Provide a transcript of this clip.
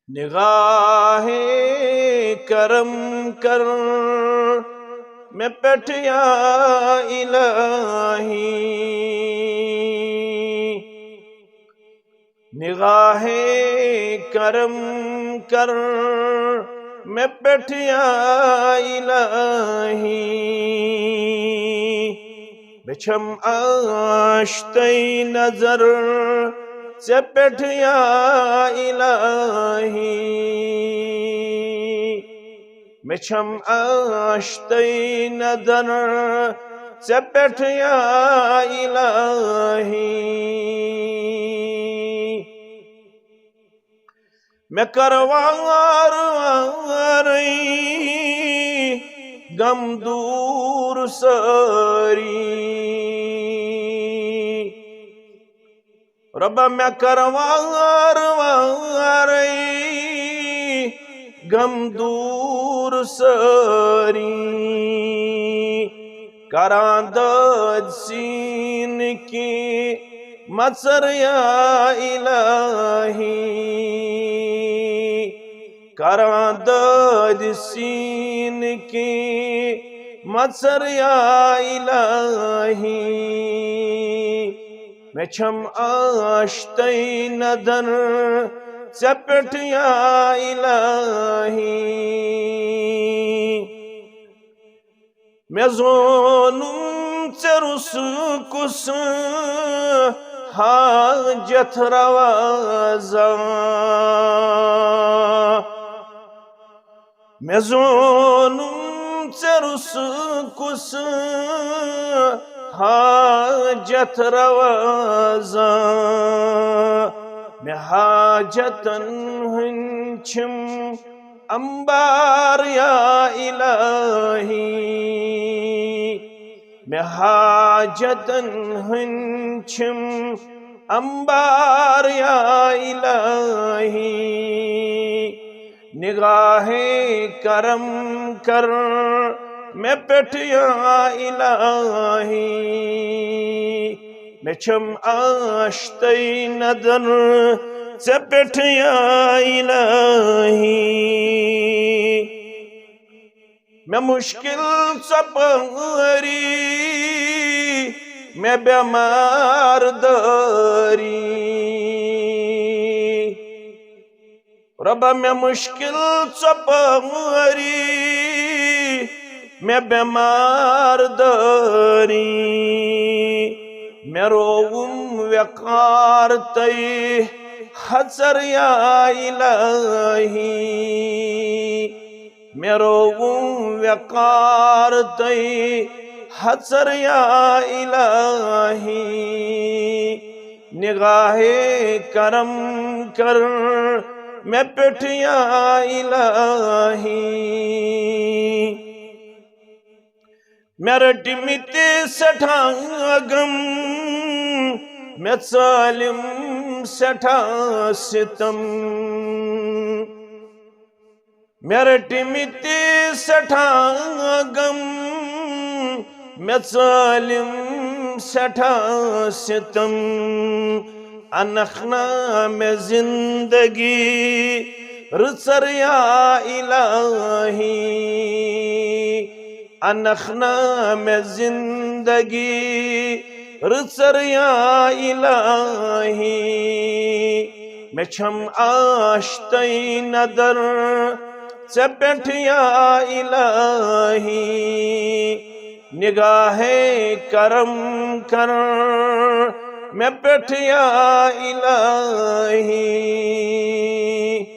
نگاہ کرم کر میں پٹھ یا الہی، نگاہ کرم کر میں پٹھ یا الہی، بچھم آشتی نظر سے پٹھ یا الہی، بچھم آشتی نظر سے پٹھ یا الہی، میں کروار واری غم دور ساری، ربا میں کروار واری غم دور ساری، کران داد سین کی مصر یا الہی، کران داد سین کی مصر یا الہی، میں چھم آشتی ندن سے پٹھ یا الہی، میں زونم چرس کس حاجت روازا، میں زونم چرس کس حاجت روازا، میں حاجتن ہنچم انبار یا الہی، میں حاجتن ہنچم انبار یا الہی، نگاہ کرم کر میں پٹھ یا الہی، میں چھم آشتی ندن سے پٹھ یا الہی، میں مشکل سپاری میں بیمار داری، ربا میں مشکل سپاری میں بیمار داری، میں روم وقار تی حسر یا الہی، میں روم وقار تی حسر یا الہی، نگاہ کرم کر میں پٹھ یا الہی، میں رٹمت سٹھا غم میں ظالم سٹھا ستم، میں رٹمت سٹھا غم میں ظالم سٹھا ستم، انخنا میں زندگی رسر یا الہی، انخنا میں زندگی رسر یا الہی، میں چھم آشتی ندر سے پٹھ یا الہی، نگاہ کرم کر میں پٹھ یا الہی۔